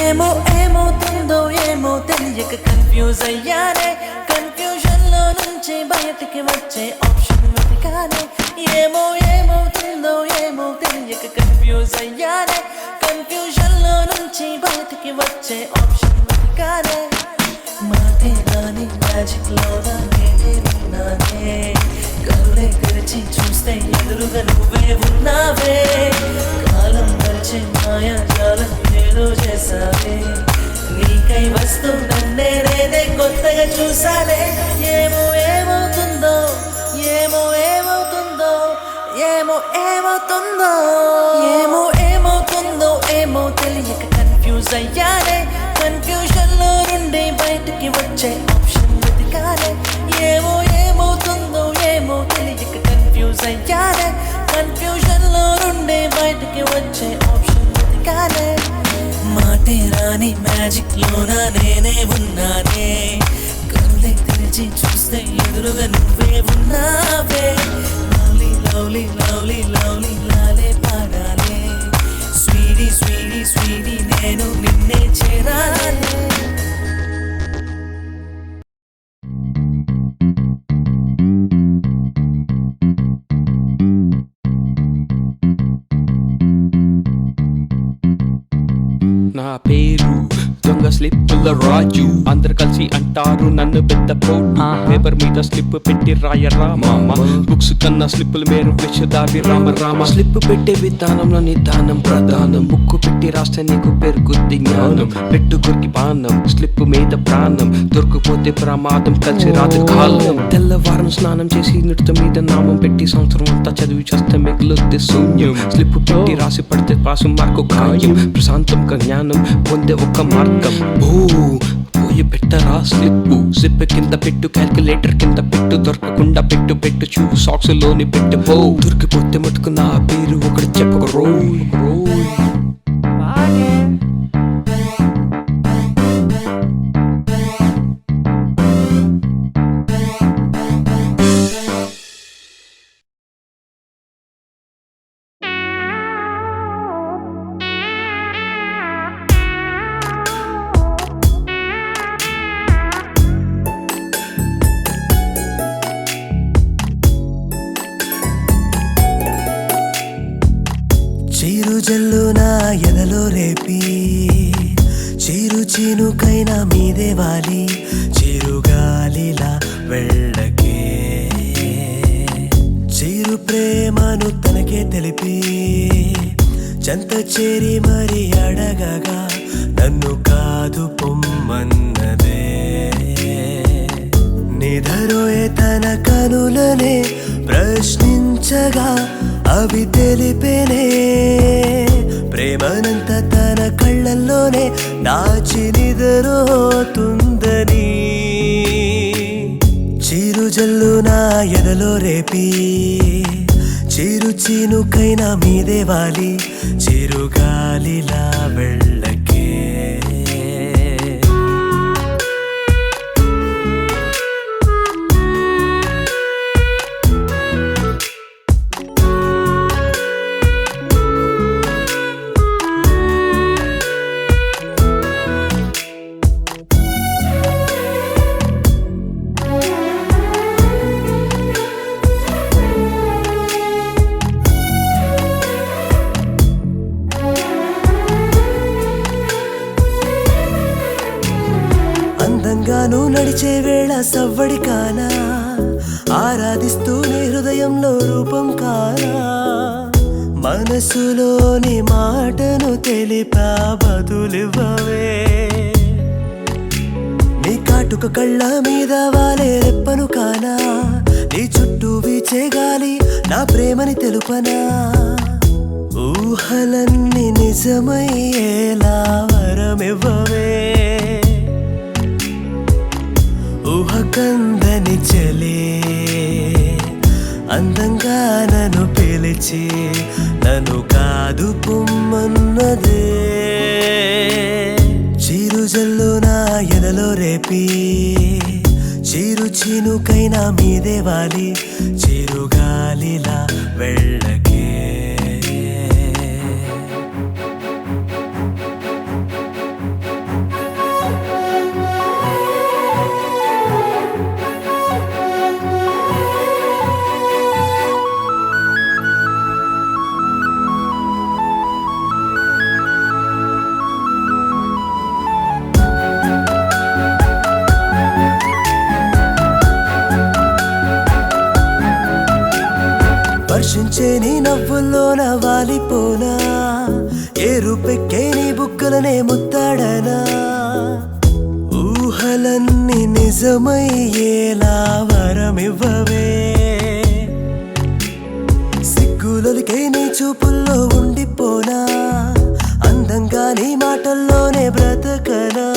ఏమో ఏమవుతుందో ఏమో తెలియక కన్ఫ్యూజ్ అయ్యానే, కన్ఫ్యూజన్ లో నుంచి బయటికి వచ్చే ఆప్షన్ వెతికానే. ఏమో ఏమవుతుందో ఏమో తెలియక కన్ఫ్యూజ్ అయ్యానే, కన్ఫ్యూజన్ లో నుంచి బయటికి వచ్చే ఆప్షన్ వెతికానే. మాటే రాని మ్యాజిక్ లోనా నేనే ఉన్నానే, కళ్ళే తెరిచి చూస్తే ఎదురుగా నువ్వే ఉన్నావే. కాలం మరిచే మాయాజాలం ఏదో చేసావే, నీకై వస్తూ నన్నే నేనే కొత్తగా చూసానే. ఏమో ఏమవుతుందో ఏమో ఏమవుతుందో ఏమో ఏమవుతుందో ఏమో ఏమవుతుందో ఏమో తెలియక కన్ఫ్యూజ్ అయ్యానే, కన్ఫ్యూజన్ లో నుండి బయటికి వచ్చే ఆప్షన్ వెతికానే. ఏమో ఏమవుతుందో ఏమో తెలియక కన్ఫ్యూజ్ అయ్యానే, కన్ఫ్యూజన్ లో నుండి బయటికి వచ్చే ఆప్షన్ వెతికానే. మాటే రాని మ్యాజిక్ లోనా నేనే ఉన్నానే, కళ్ళే తెరిచి చూస్తే ఎదురుగా నువ్వే ఉన్నావే. లవ్లీ లవ్లీ లవ్లీ లవ్లీ లాలే పాడాలే, స్వీటీ స్వీటీ స్వీటీ నేను నిన్నే చేరాలే. నా పేరు దొంగ స్లిప్పుల రాజు, అందరు కలిసి అంటారు నన్ను పెద్ద పోటు. పేపర్ మీద స్లిప్ పెట్టి రాయరా మామ, బుక్స్ కన్నా స్లిప్పుల మేరు విషదావి రామ రామ. స్లిప్ పెట్టే విధానంలో నిదానం ప్రధానం, బుక్కు పెట్టి రాస్తే నీకు పెరుగుద్ది జ్ఞానం. పెట్టుకురికి బాణం స్లిప్ మీద ప్రాణం, దొరికిపోతే ప్రమాదం కలిసి రాదు కాలం. తెల్లవారం స్నానం చేసి నృత్యం మీద నామం పెట్టి సంవత్సరం అంతా చదివి చేస్తే మిగులుద్ది శూన్యం. స్లిప్ పెట్టి రాసి పడితే పాసు మార్కు ఖాయం, ప్రశాంతంగా జ్ఞానం పొందే ఒక మార్గం. పోయి పెట్టరా స్లిప్పు, స్లిప్ కింద పెట్టు, క్యాల్కులేటర్ కింద పెట్టు, దొరకకుండా పెట్టు పెట్టు చూ సాక్స్ లోని పెట్టు. పో దొరికిపోతే మటుకు నా పేరు ఒకటి చెప్పక రోయ్ రోయ్. చీరు జల్లు నా ఎదలో రేపి, చీరు చీనుకైనా మీదే వాలి, చిరుగాలిలా వెళ్ళకే. చీరు ప్రేమను తనకే తెలిపి, చెంత చేరి మరి అడగగా నన్ను కాదు పొమ్మన్నదే. నిధరోయే తన కనులనే ప్రశ్నించగా అవి తెలిపేనే, ప్రేమనంత తన కళ్ళల్లోనే దాచి నిద్రోతుందని. చీరు జల్లు నా ఎదలో రేపి, చీరు చీనుకైనా మీదే వాలి, చిరుగాలిలా వెళ్ళకే. అందంగాను నడిచే వేళ సవ్వడి కానా, ఆరాధిస్తూనే హృదయంలో రూపం కానా. మనసులోని మాటను తెలిపా బదులివ్వవే, నీ కాటుక కళ్ళ మీద వాలే రెప్పను కానా, నీ చుట్టూ వీచే గాలి నా ప్రేమని తెలుపనా. ఊహలన్నీ నిజమయ్యేలా వరం వరమివ్వవే ఊహకందని చలే అందంగా నన్ను పిలిచి నన్ను కాదు పొమ్మన్నదే చిరుజల్లు నా ఎదలో రేపి చిరు చినుకైనా మీదే వాలి చిరుగాలిలా వెళ్ళకే వర్షించే నీ నవ్వుల్లోన వాలిపోనా ఏరుపెక్కే నీ బుక్కలనే ముత్తాడనా ఊహలన్నీ నిజమయ్యేలా వరమివ్వవే సిగ్గులకే నీ చూపుల్లో ఉండిపోనా అందంగా నీ మాటల్లోనే బ్రతకనా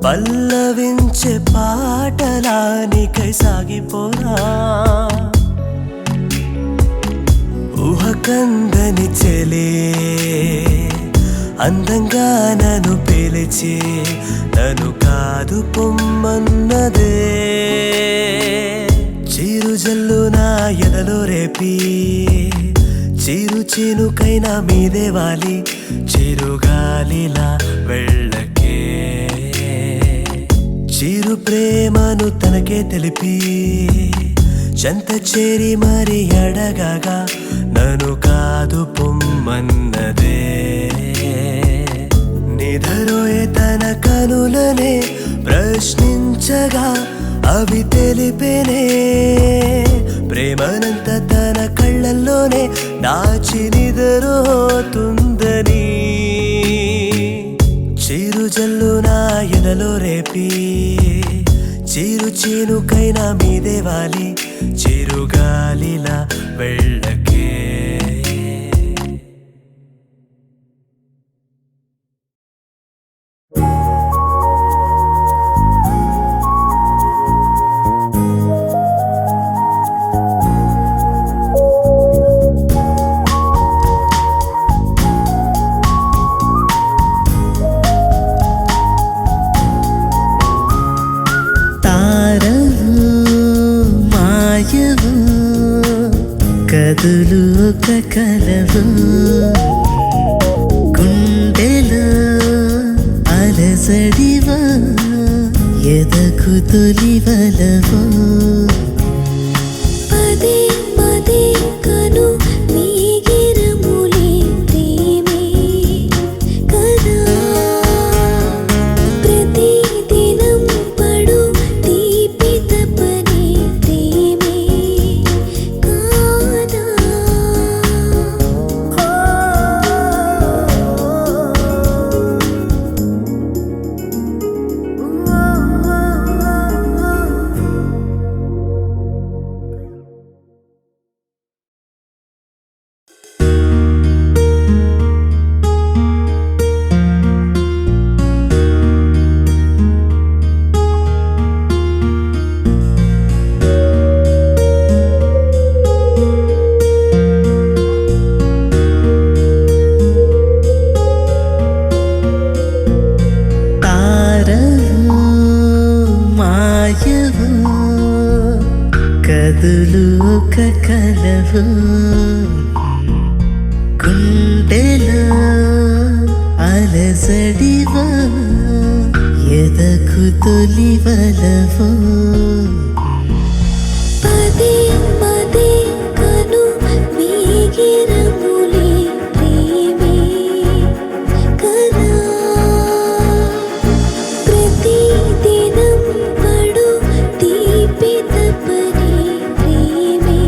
పల్లవించే పాటలా నీకై సాగిపోనా ఊహకందని చెలే అందంగా నన్ను పిలిచి నన్ను కాదు పొమ్మన్నదే చిరుజల్లు నా ఎదలో రేపి చిరు చినుకైనా మీదే వాలి చిరుగాలిలా వెళ్ళకే చిరు ప్రేమను తనకే తెలిపి చెంత చేరి మరి అడగగా నన్ను కాదు పొమ్మన్నదే నిధరోయే తన కనులనే ప్రశ్నించగా అవి తెలిపేనే ప్రేమనంత తన కళ్ళల్లోనే దాచి నిదరోతుందని చిరుజల్లు నా ఎదలో రేపి చిరు చినుకైనా మీదే వాలి చిరుగాలిలా వెళ్ళకే కదులు ఒక కలవు గుండెలో అలసడివా ఎదకు తొలివలవు పదే పదే కను నీగిరములే ప్రేమే కదా ప్రతి దినం పడు తీపి తపనే ప్రేమే కాదా కదులు ఒక కలవు గుండెలో అలసడివా ఎదకు తొలివలవు పదే పదే కను నీగిరములే ప్రేమే కదా ప్రతి దినం పడు తీపి తపనే ప్రేమే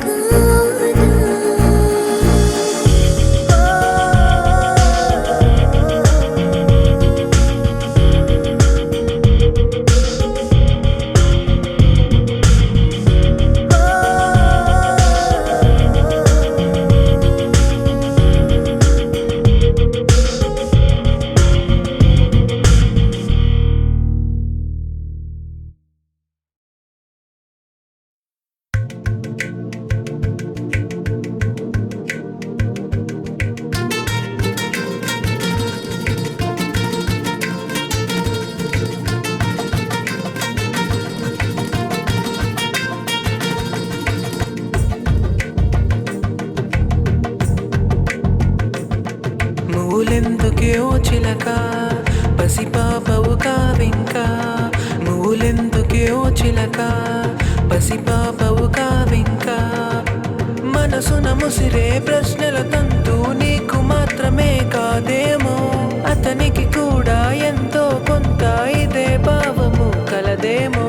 కాదా మూలెందుకే ఓ చిలక పసిపాపవు కావింకా మూలెందుకే ఓ చిలక పసిపాపవు కావింకా మనసున ముసిరే ప్రశ్నల తంతు నీకు మాత్రమే కాదేమో అతనికి కూడా ఎంతో కొంత ఇదే భావము కలదేమో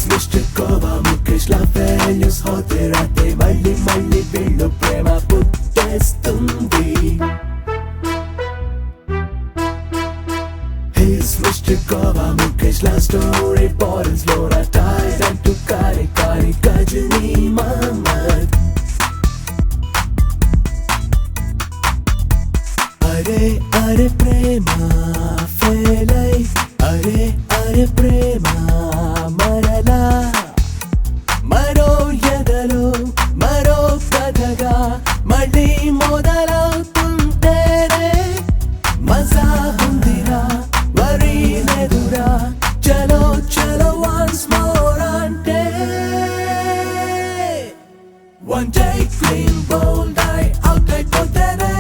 Mr. Kova Mukesh Lavenius hote rate malli malli villu prema puttesthundi He's Mr. Kova Mukesh love story boils Laura tied and to kari kari Kajani Mamad Are prema felai Are prema మరలా మరో ఎదలో మరో కథగా మళ్ళీ మొదలవుతుంటేనే మజా ఉందిరా వరీనెదురా చలో చలో వన్స్ మోర్ అంటే One day clean bold eye out అయిపోతేనే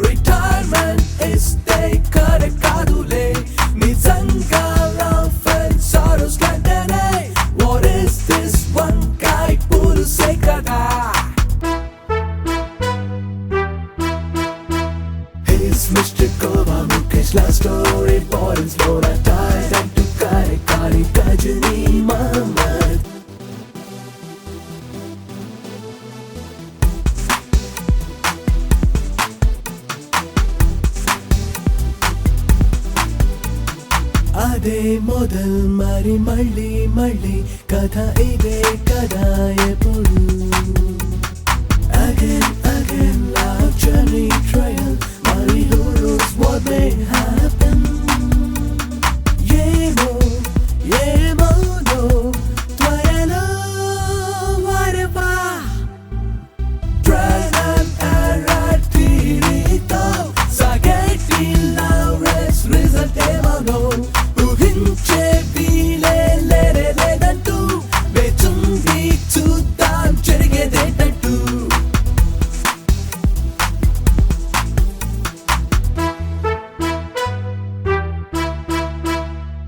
రిటైర్మెంట్ ఇస్తే కరెక్ట్ కాదులే నిజంగా లవ్ అండ్ సారోస్ కంటేనే What is this one guy పురుసే కదా He's Mr. Kova Mukesh love story boils Laura tied and to kari kari Kajani Mamad అదే మొదల్ మరి మళ్ళీ మళ్ళీ కథ ఇదే కదా ఎప్పుడు Again again love journey trail మరి who knows what may happen ఏమో ఏమోనో త్వరలో వరవా Dread and error తీరితో సాగేటి love race result ఏమోనో ఊహించే వీలే లేదంటూ వేచుంది చూద్దాం జరిగేదేటట్టు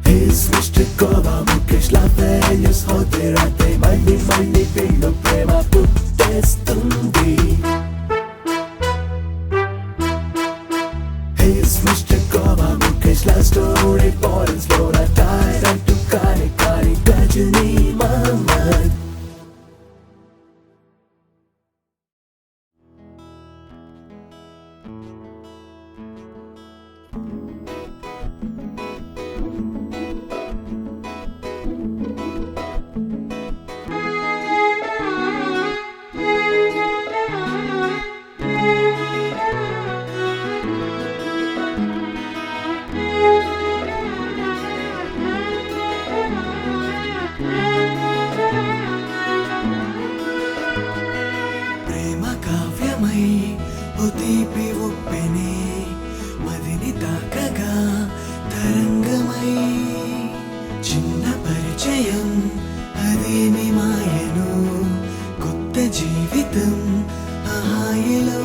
He's Mr. Kova Mukesh Lavenius hote rate మళ్ళీ మళ్ళీ వీళ్ళు ప్రేమ పుట్టేస్తుంది He's Mr. Kova Mukesh love story boils Laura tied and to kari kari Kajani Mamad ప్రేమ కావ్యమై ఓ తీపి ఉప్పెనే మదిని తాకగా తరంగమై చిన్న పరిచయం అదేమి మాయను కొత్త జీవితం ఆహాయలో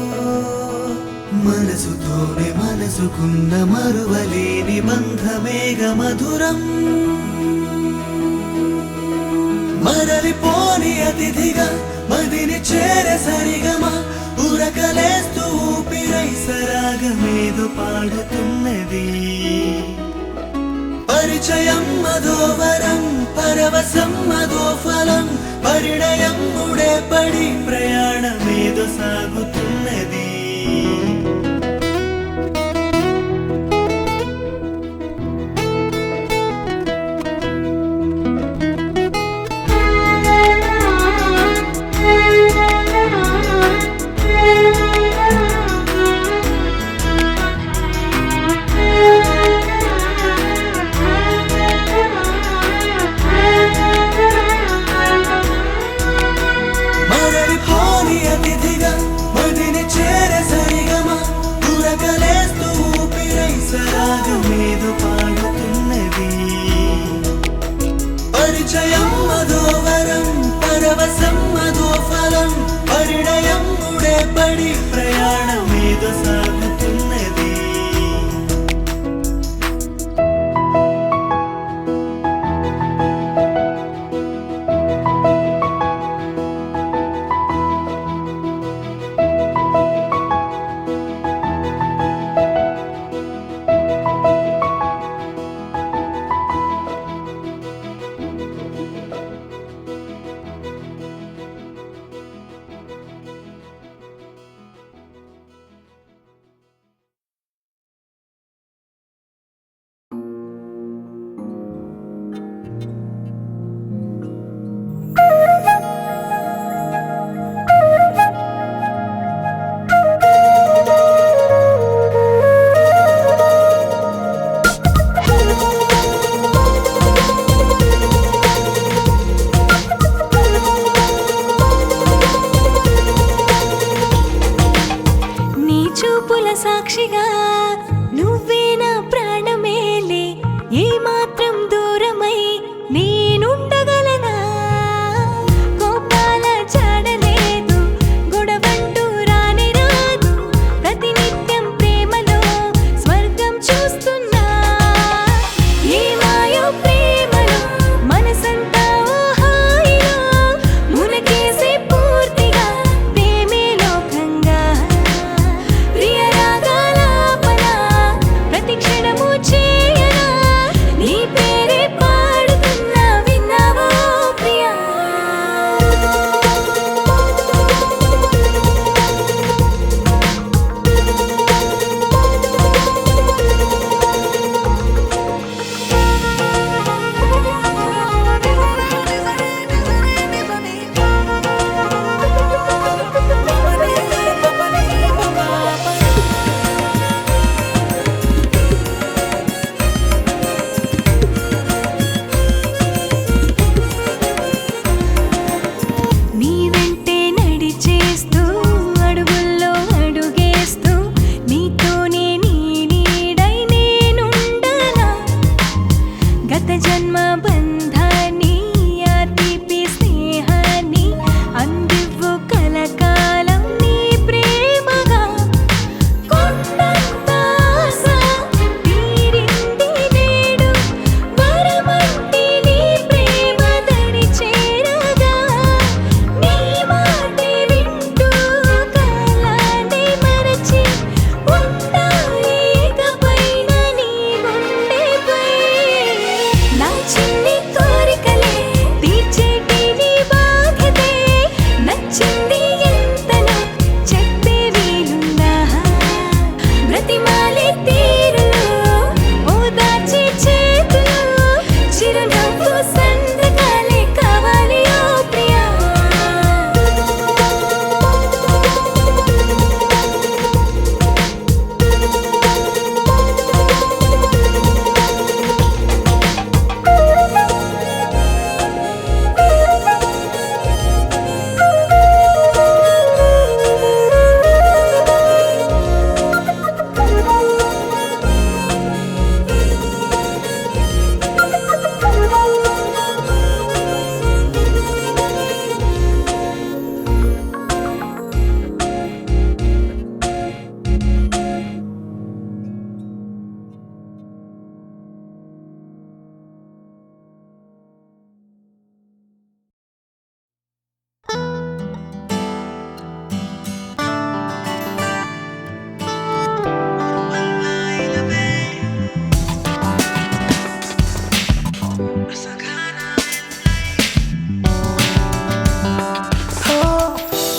మనసుతోనే మనసుకున్న మరువలేని బంధమేగ మధురం మరలిపోని అతిథిగా మదిని చేరే సరిగమా ఉరకలేస్తూ ఊపిరై సరాగమేదో పాడుతున్నది పరిచయం మధోవరం పరవశం మధో ఫలం పరిణయం ముడే పడి ప్రయాణమేదో సాగుతున్నది సఫలం పరిణయం ముడేపడి ప్రయాణమేదో సాగుతున్నది. నీ చూపుల సాక్షిగా నువ్వే నా ప్రాణమేలే, ఏ మాత్రం దూరమై నేనుండగలనా? కోపాల చాడలేదు, గొడవంటూ రాని రాదు, ప్రతినిత్యం ప్రేమలో స్వర్గం చూస్తున్నా. ఏ మాయో ప్రేమలో మనసంతా ఓ హాయిలో మునకేసే పూర్తిగా ప్రేమే లోకంగా. ప్రియ రాగాలాపన ప్రతి క్షణము చేయనా, నీ పేరే పాడుతున్నా విన్నావో ప్రియా? నీ వెంటే నడిచేస్తూ అడుగుల్లో అడుగేస్తూ నీతోనే నీ నీడై నేనుండనా? గత జన్మ బంధాన్ని ఆ తీపి స్నేహాన్ని అందివ్వు కలకాలం నీ ప్రేమగా. కొండంత ఆశ తీరింది నేడు, వరమంటి నీ ప్రేమ దరి చేరగా. నీ మాటే వింటూ కాలాన్ని మరచి ఉంటాయి ఇకపైన నీ గుండెపై. నా చిన్ని కోరికలే తీర్చేటి నీ బాధ్యతే, నచ్చింది ఎంతనో చెప్పే వీలుందా? బ్రతిమాలే తీరులో ఓదార్చే చేతులు, చిరునవ్వు సంతకాలే కావాలి ఓ ప్రియా.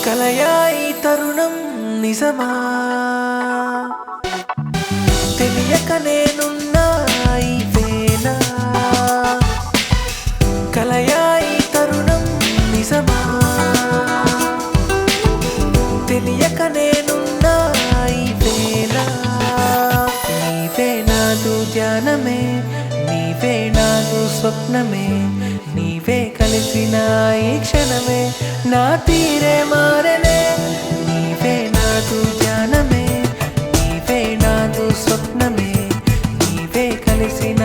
కలయా ఈ తరుణం నిజమా? తెలియక నేనున్నా ఈ వేళ. కలయా ఈ తరుణం నిజమా? తెలియక నేనున్నా ఈ వేళ. నీవే నాదు ధ్యానమే, నీవే నాదు స్వప్నమే, నీవే కలిసిన ఈ క్షణమే నా తీరే మారనే. నీవే నాదు ధ్యానమే, నీవే నాదు స్వప్నమే, నీవే కలిసిన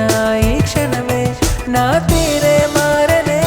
ఈ క్షణమే నా తీరే మారనే.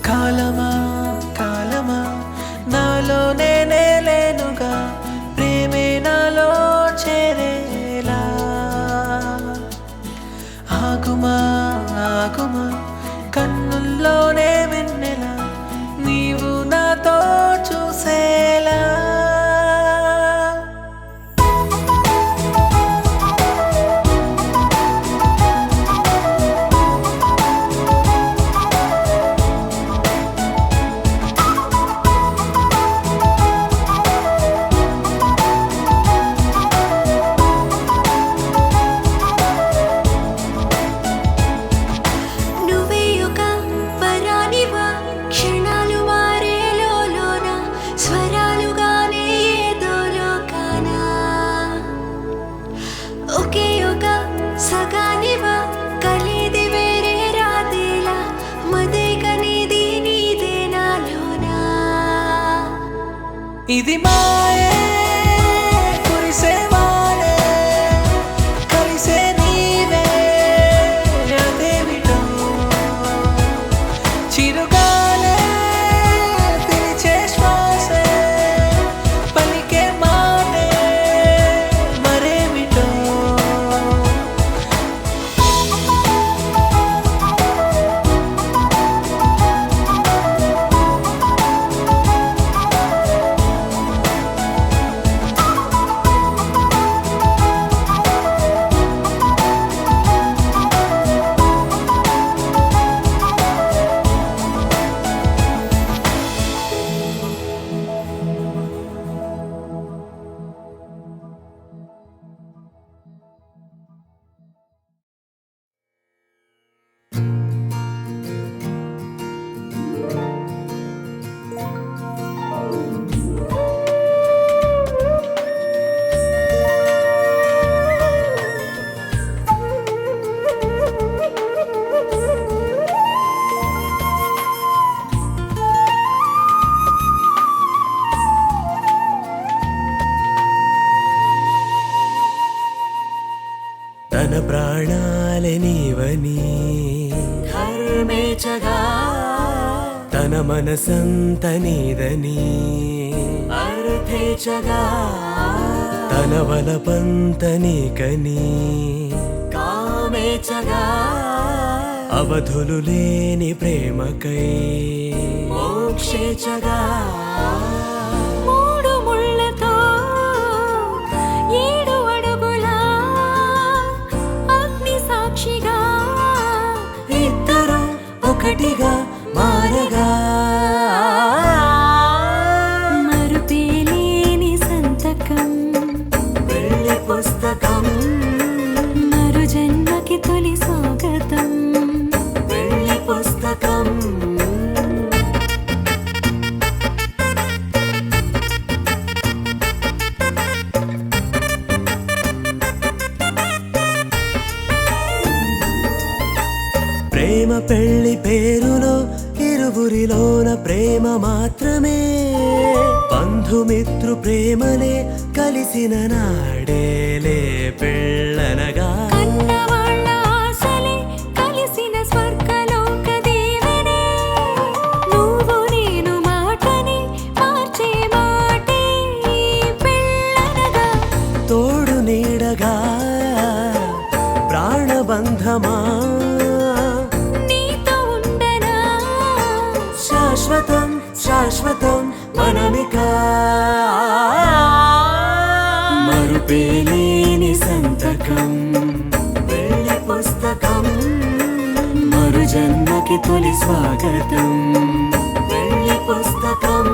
కాలమా కాలమా నాలో నేనే లేనుగా ప్రేమే నాలో చేరేలా ఆగుమా ఆగుమా కన్నుల్లోనే వెన్నెలా నీవు నాతో చూసేలా నువ్వే ఒక వరానివా క్షణాలు మారే లోలోన స్వరాలుగానే ఏదో లోకానా ఒకే ఒక సగానివా కలిది వేరే రాదేలా మదేక నీది నీదే నాలోనా ఇది మాయే కురిసే వానే కలిసే నీవే అదేమిటో చిరుగాలే పిలిచే శ్వాసే పలికే మాటే మరేమిటో తన ప్రాణాలే నీవని ధర్మేచగా తన మనసంత నీదని అర్థేచగా తన వలపంత నీకని కామేచగా అవధులు లేని ప్రేమకై మోక్షేచగా మూడు ముళ్ళతో ఏడు అడుగుల అగ్ని సాక్షిగా ఇద్దరు ఒకటిగా మారగా మరుపేలేని సంతకం వెళ్ళి పుస్తకం మరు జన్మకి తొలి స్వాగతం వెళ్ళి పుస్తకం ప్రేమ పెళ్లి పేరులో ఇరువురిలోన ప్రేమ మాత్రమే బంధుమిత్రు ప్రేమనే కలిసిన నాడేలే పెళ్ళనగా కన్నవాళ్ళ ఆశలే కలిసిన స్వర్గలోక దేవనే నువ్వు నేను మాటని మార్చే మాటే పెళ్ళనగా తోడు నీడగా ప్రాణబంధమా నీతో ఉండనా శాశ్వతం శాశ్వతం మనమిక మరుపేలేని సంతకం వెళ్ళి పుస్తకం మరు జన్మకి తొలి స్వాగతం వెళ్ళి పుస్తకం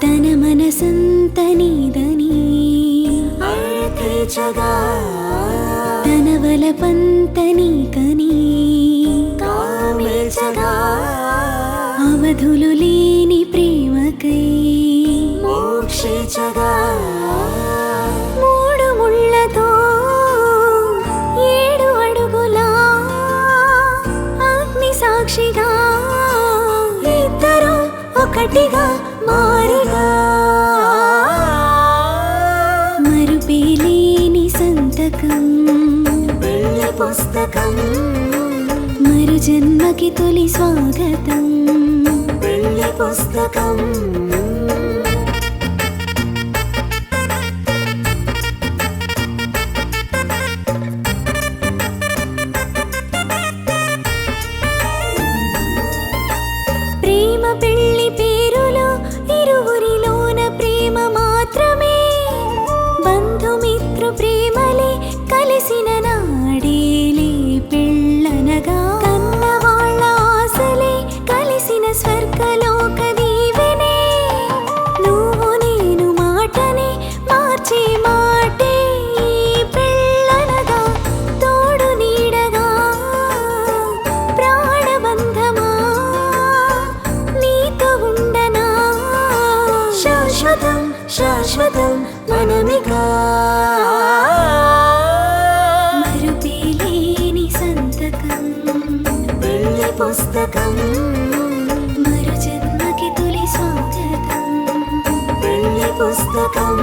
తన మనసంత నీదని అర్పించగా తన వలపంత నీకని కామించగా అవధులు లేని ప్రేమకై మోక్షించగా మూడు ముళ్ళతో 7 అడుగుల అగ్ని సాక్షిగా ఇద్దరు ఒకటిగా మారిగా మరుపేలేని సంతకం పెళ్లి పుస్తకం మరు జన్మకి తొలి స్వాగతం పెళ్లి పుస్తకం ప్రేమ పెళ్లి పేరులో ఇరువురిలోన ప్రేమ మాత్రమే బంధుమిత్రు ప్రేమలే కలిసిన నాడేలే పెళ్ళనగా కన్న వాళ్ళ ఆశలే కలిసిన స్వర్గలోక దీవెనే నువ్వు నేను మాటనే మార్చే మాటే ఈ పెళ్ళనగా తోడు నీడగా ప్రాణబంధమా నీతో ఉండనా శాశ్వతం శాశ్వతం మనమిగా మరుపేలేని సంతకం పెళ్లి పుస్తకం మరు జన్మకి తొలి స్వాగతం పెళ్లి పుస్తకం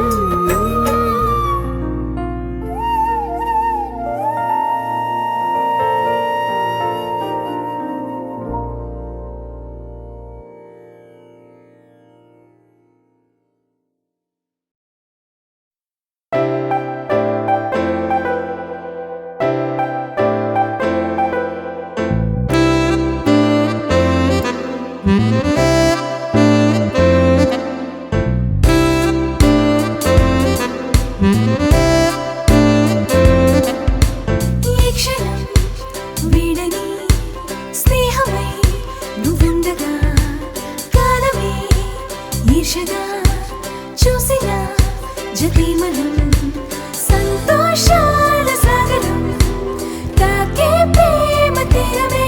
ఈ క్షణం వీడని స్నేహమై నువ్వుండగా కాలమే ఈర్షగా చూసిన జతీమలం సంతోషాల సాగరం తాకే ప్రేమ తీరమే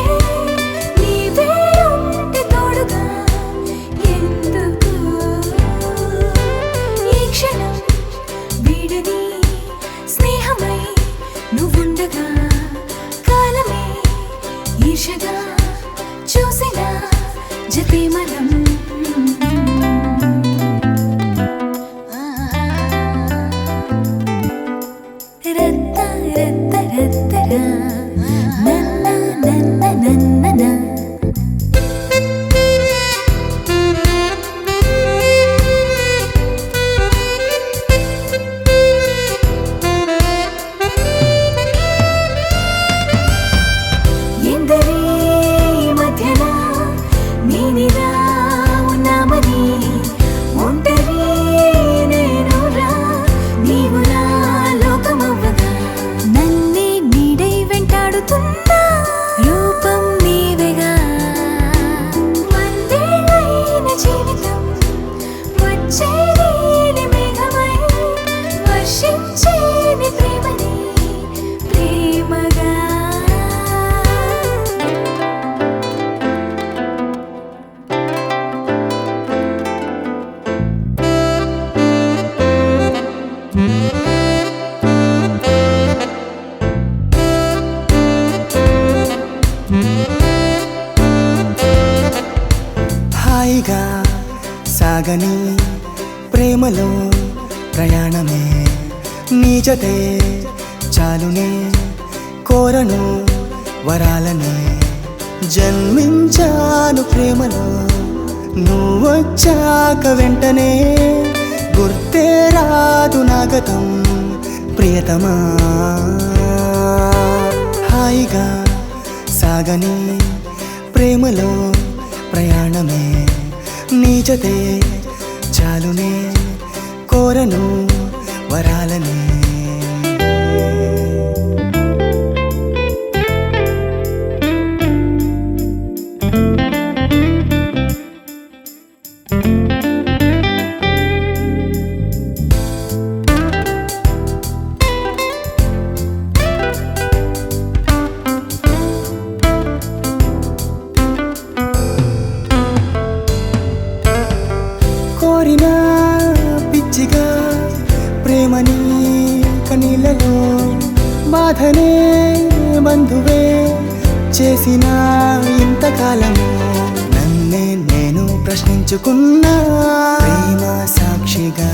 నీవే ఉంటే తోడుగా ఎందుకు ఈ క్షణం వీడని స్నేహమై నువ్వుండగా కాలమే ఈర్షగా చూసిన జతీమలం రత్త రత్త రత్తరా నన్న నన్న నన్న ఎందరి మధ్యన నేనిలా ఉన్నామని ఒంటరి నేనురా నీవు నా లోకమవ్వగా నన్నే నీడై వెంటాడుతున్నా రూపం నీవేగా వందేళ్ళైన జీవితం వచ్చేది మేఘమై వర్షించేది ప్రేమని ప్రేమగా హాయిగా సాగని ప్రేమలో ప్రయాణమే నీ జతే చాలునే కోరను వరాలనే జన్మించాను ప్రేమలో నువ్వొచ్చాక వెంటనే గుర్తే రాదు నా గతం ప్రియతమా హాయిగా సాగని ప్రేమలో ప్రయాణమే నీ జతే చాలునే కోరను వరాలనే కోరిన పిచ్చిగా ప్రేమని కనీళ్ళలో బాధనే బంధువే చేసిన ఇంతకాలము నన్నే నేను ప్రశ్నించుకున్నా ప్రేమ సాక్షిగా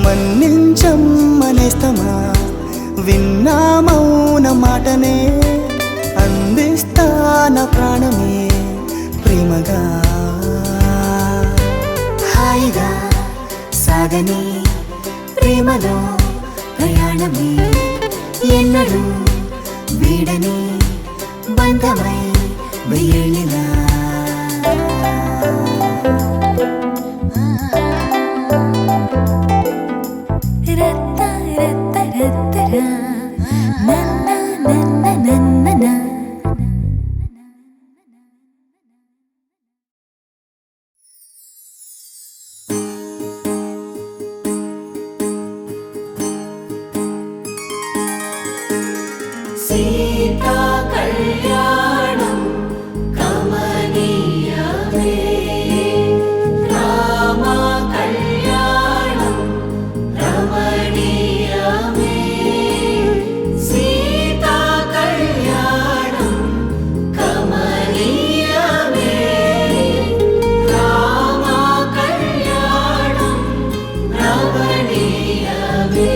మన్నించమ్మనేస్తమా విన్నా మౌన మాటనే అందిస్తాన ప్రాణమే ప్రేమగా హాయిగా సాగని ప్రేమలో ప్రయాణమే ఎన్నడూ వీడని బంధమై వెయ్యేళ్ళిలా రత్త రత్త రత్తరా నన్న నన్న నన్న సీతా కళ్యాణం కమనీయమే రామ కళ్యాణం రమణీయమే సీతా కళ్యాణం కమనీయమే రామ కళ్యాణం రమణీయమే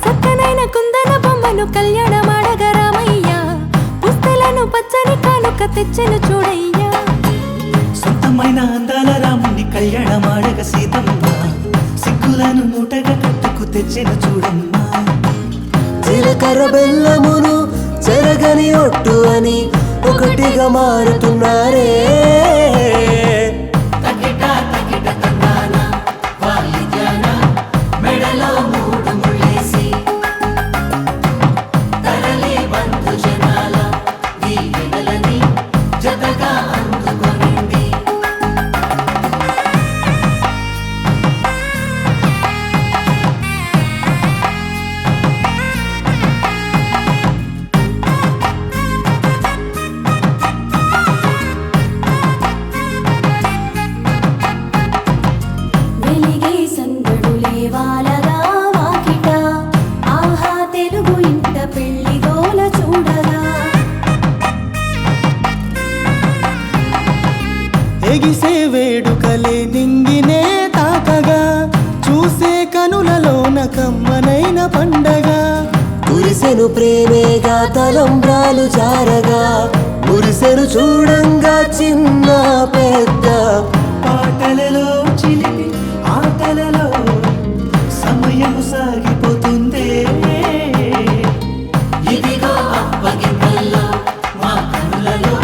చక్కనైన కుందన బొమ్మను కళ్యాణమాడగా రామయ్య పుస్తలను పచ్చని కానుక తెచ్చెను చూడయ్యా సొంతమైన అందాల రాముని కళ్యాణమాడగ సీతమ్మ సిగ్గులను మూటగా కట్టుకు తెచ్చెను చూడమ్మా జీలకర్ర బెల్లమును చెరగని ఒట్టు అని ఒకటిగా మారుతున్నారే తకిట తకిట తందాన వాయిద్యాన మెడలో మూడు ముళ్ళేసి తరలి బంధు జనాల దీవెనలని జతగా అందుకొనింది వెలిగే సందడులే వాలగా వాకిట ఆహా తెలుగు ఇంట పెళ్లి గోల చూడగా ఎగిసే వేడుకలే నింగినే తాకగా చూసే కనులలోన కమ్మనైన పండగ కురిసెను ప్రేమేగా తలంబ్రాలు జారగా మురిసెను చూడంగా చిన్న పెద్ద పాటలలో చిలిపి ఆటలలో సమయము సాగిపోతుందే ఇదిగో అప్పగింతల్లో మా కనులలో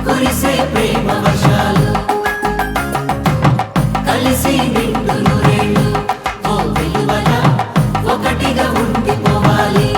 కురిసే ప్రేమ వర్షాలు కలిసి నిండు నూరేళ్ళు ఓ వెలువల ఒకటిగా ఉండిపోవాలి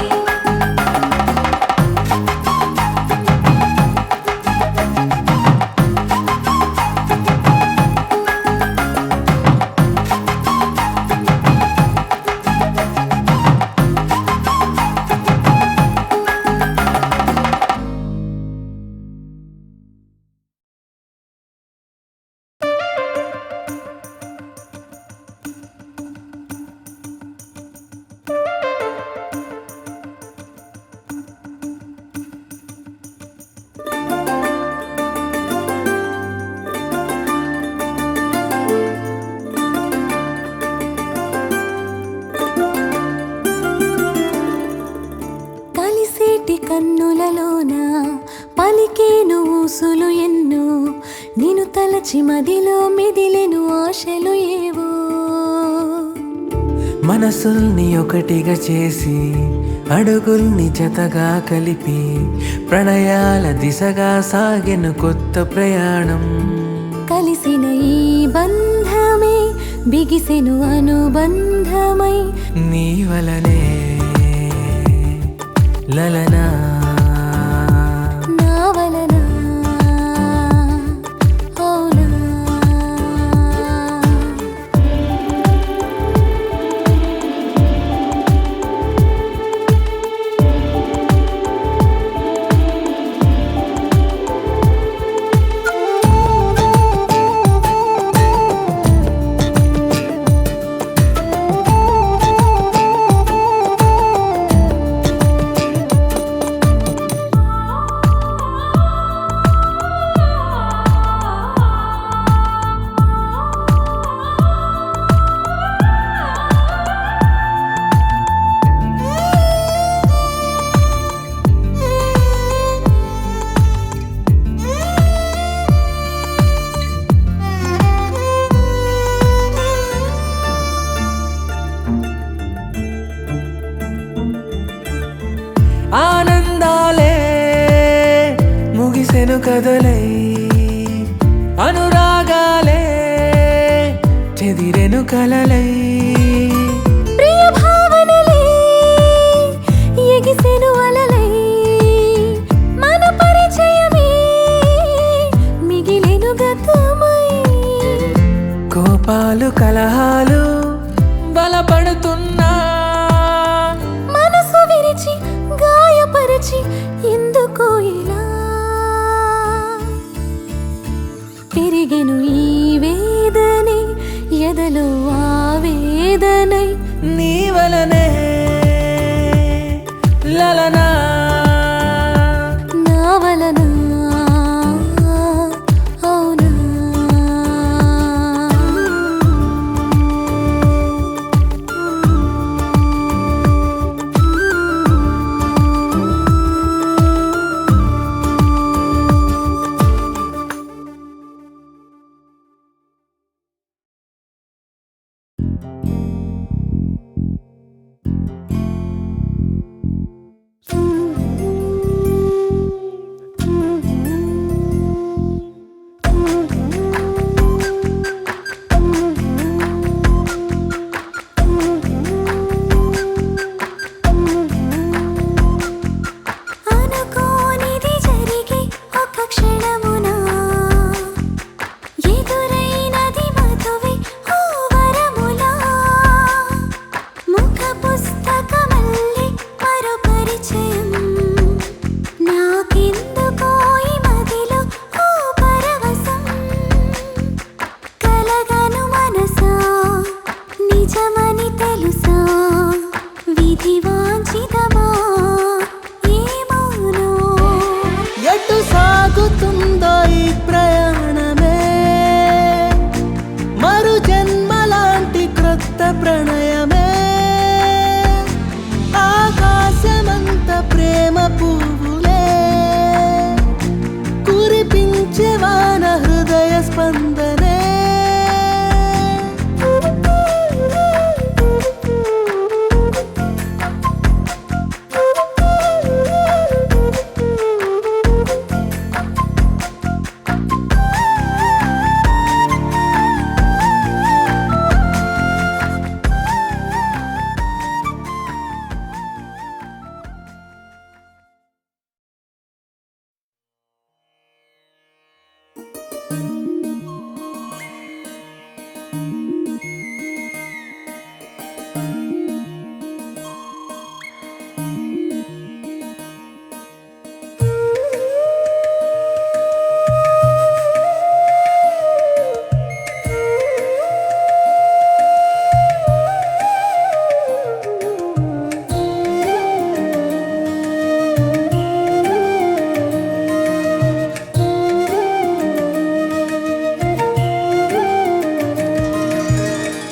కలిసేటి కన్నులలోన పలికేను ఊసులు ఎన్నో నిన్ను తలచి మదిలో మెదిలెను ఆశలు ఏవో మనసుల్ని ఒకటిగా చేసి అడుగుల్ని జతగా కలిపి ప్రణయాల దిశగా సాగెను కొత్త ప్రయాణం కలిసిన ఈ బంధమే బిగి ఎగిసెను అనుబంధమై నీ వలనే లలనా నా వలన అవునా ఆనందాలే ముగిసెను కదలై అనురాగాలే చెదిరెను కలలై ప్రియ భావనలే ఎగిసెను అలలై మన పరిచయమే మిగిలెను గతమై కోపాలు కలహాలు బలపడుతున్నా మనసు విరిచి గాయపరిచి ఎందుకో ఇలా పెరిగెను ఈ వేదనే ఎదలో ఆవేదనై నీ వలనే లలనా నా వలన అవునా అనుకోనిది జరిగి ఒక క్షణమున ఎదురైనది మధువే ఓ వరములా ముఖ పుస్తకమల్లే మరో పరిచయం నాకెందుకో ఈ మదిలో ఓ పరవశం కలగను మనసా నిజమని తెలుసా విధి వాంఛితమా ఏమోనో ఎటు సాగుతుందో ఈ ప్రయాణమే మరు జన్మలాంటి క్రొత్త ప్రణయమే ఆకాశమంత ప్రేమ పువ్వులే కురిపించే వాన హృదయ స్పందనే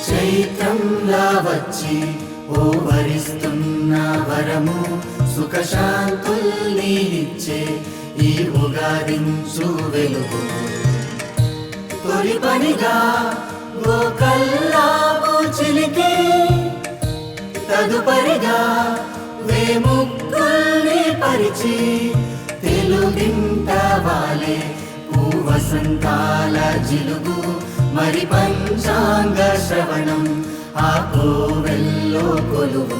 చైత్రంలా వచ్చి ఓ వరిస్తున్న వరము సుఖశాంతుల్నిచ్చే ఈ ఉగాదించు వెలుగు తొలి పనిగా గోకల్లాపు చిలికి తదుపరిగా వేముక్కుల్ని పరిచి తెలుగింట వాలే వసంతాల జిలుగు మరి పంచాంగ శ్రవణం ఆ కోవెల్లో కొలువు.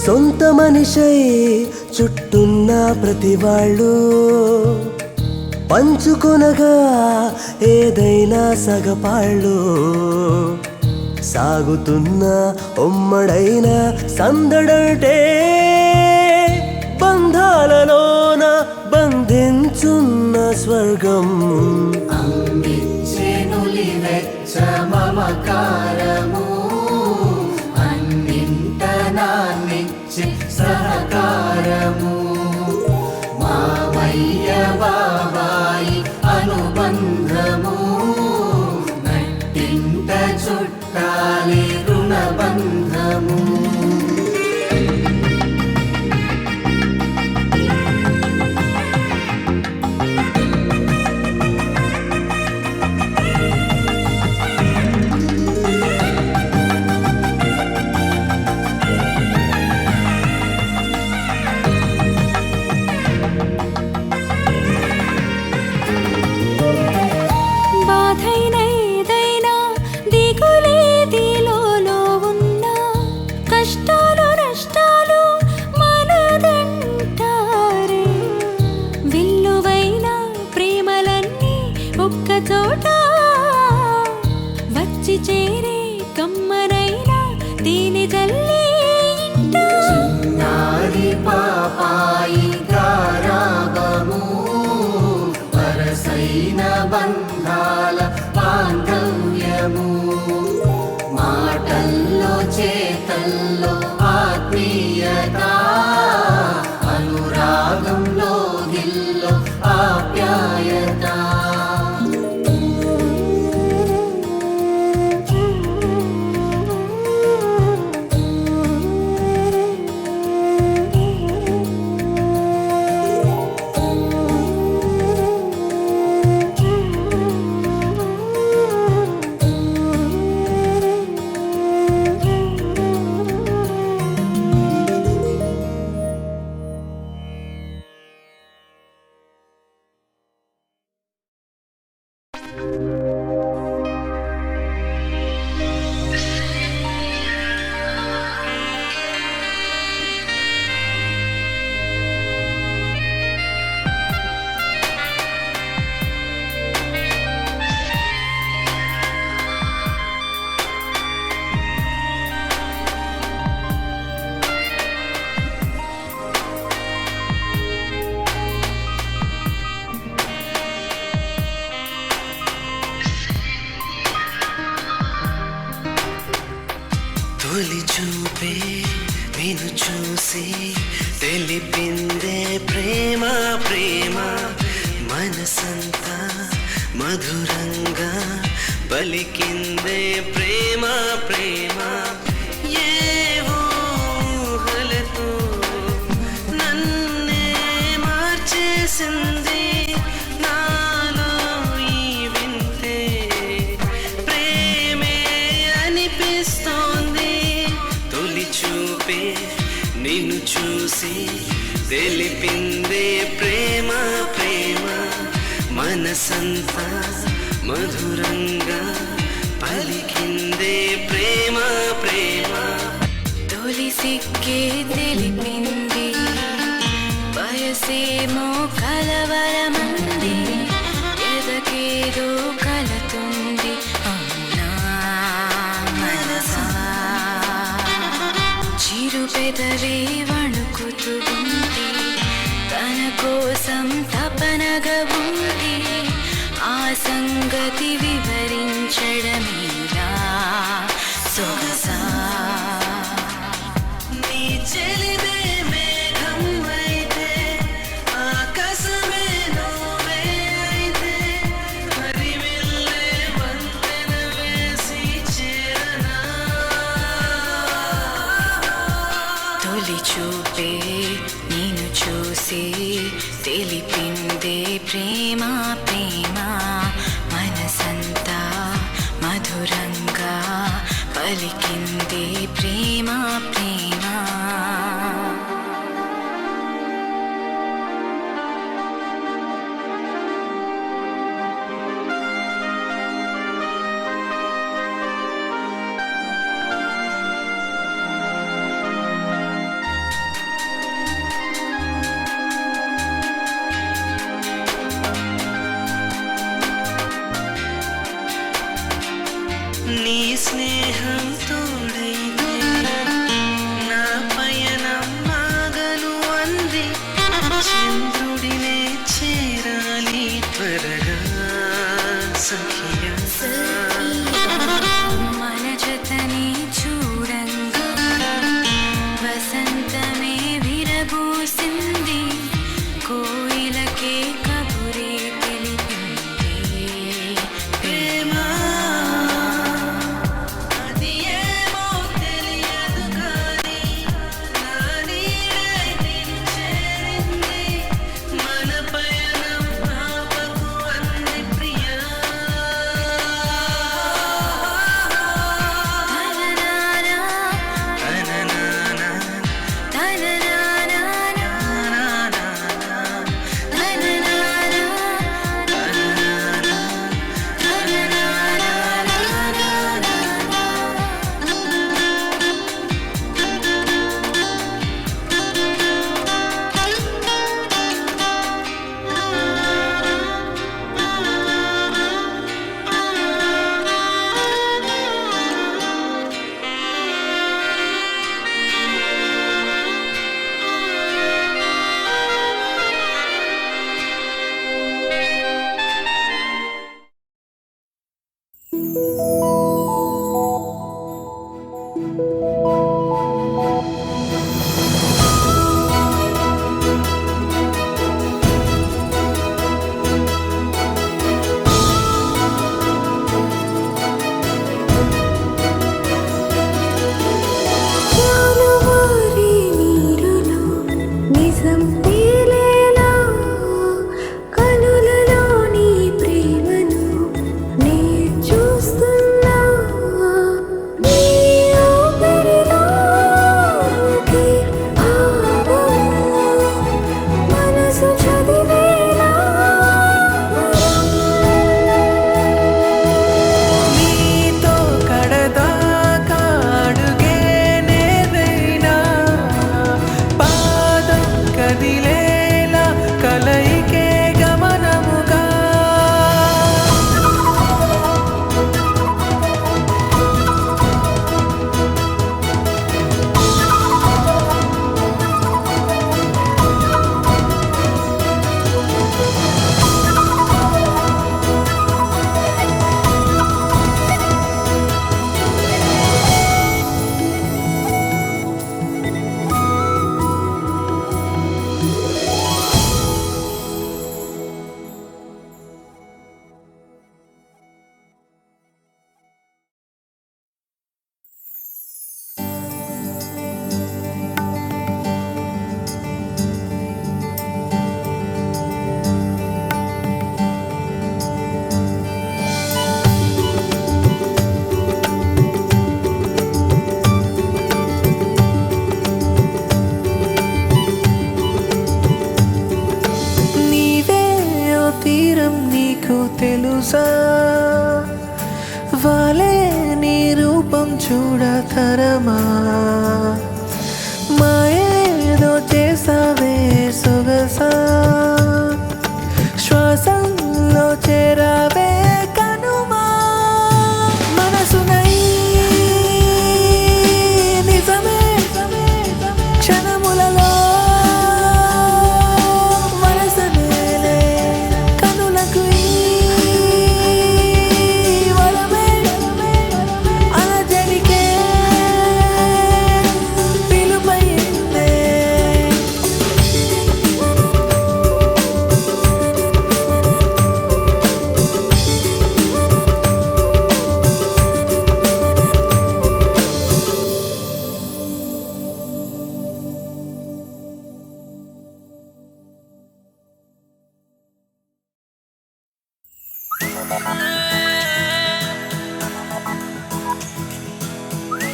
సొంత మనిషై చుట్టున్న ప్రతి వాళ్ళు పంచుకొనగా ఏదైనా సగపాళ్ళు సాగుతున్న ఉమ్మడైన సందడంటే బంధాలలోన బంధించున్న స్వర్గం. అందించెనులి వెచ్చ మమకారము అన్నింట నాన్నిచ్చే సహకారము. మామయ్య బాబాయి అనుబంధము నట్టింట చుట్టాలి రుణబంధము. వచ్చి చేరే కమ్మనైనా దీని జల్లి చిన్నారి పాపాయి గారాబము వరసైన బంధాల బాంధవ్యము. మాటల్లో చేతల్లో ఆత్మీయత అనురాగంలో దిల్లో ఆప్యాయత. తొలి చూపే నిన్ను చూసి తెలిపిందే ప్రేమ ప్రేమ మనసంతా మధురంగా పలికిందే ప్రేమ ప్రేమ. ఏవో ఊహలతో నన్నే మార్చేసింది నాలో ఈ వింతే ప్రేమే అనిపిస్తోంది. తొలి చూపే నిన్ను చూసి తెలిపిందే ప్రేమ ప్రేమ మనసంతా మధురంగా పలికిందే ప్రేమ ప్రేమ. తొలి సిక్కే తెలిపింది వయసేమో కలవరమంది ఎదకేదో కలతుంది అవునా మనసా. చిరు పెదవే వణుకుతూ ఉంది తన కోసం తపనగా ఉంది ఆ సంగతి వివరించడమేలా సొగసా. నీ చెలిమే మేఘం అయితే ఆకాశమే నా పలికిందే ప్రేమ ప్రేమ. నీ స్నేహం తోడైతే నా పయనం మాగను అంది. చంద్రుడినే చేరాలి త్వరగా సఖియా. మన జతని చూడంగా వసంతమే విరబూసింది. కోయిలకే కబురే తెలిపింది ప్రేమ. అది ఏమో తెలియదు కానీ నా నీడై నిన్ను చేరింది. మన పయనం ఆపకు అంది ప్రియా. జాలువారి నీరులో నిజం తేలేలా కనులలో నీ ప్రేమను నే చూస్తున్నా. నీ ఊపిరిలోకి భావం మనసు చదివేలా నీతో కడదాకా అడుగేనేదైనా పాదం కదిలేలా కలయికే గమనముగా. నీవే ఓ తీరం నీకు తెలుసా వాలే నీ రూపం చూడతరమా. మాయేదో చేసావే సొగసా శ్వాసంలో చేరావే కనుమా. మనసునై నిజమే క్షణములలో వరసనేలే కనులకు ఈ వరమే అలజడికే పిలుపైందే.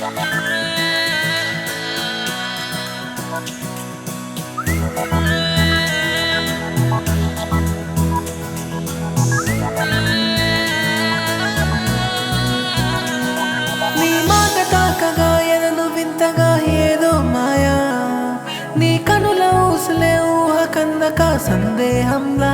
నీ మాట తాకగా ఎదను వింతగా ఏదో మాయా నీ కనుల ఊసులే ఊహ కందక సందేహంలా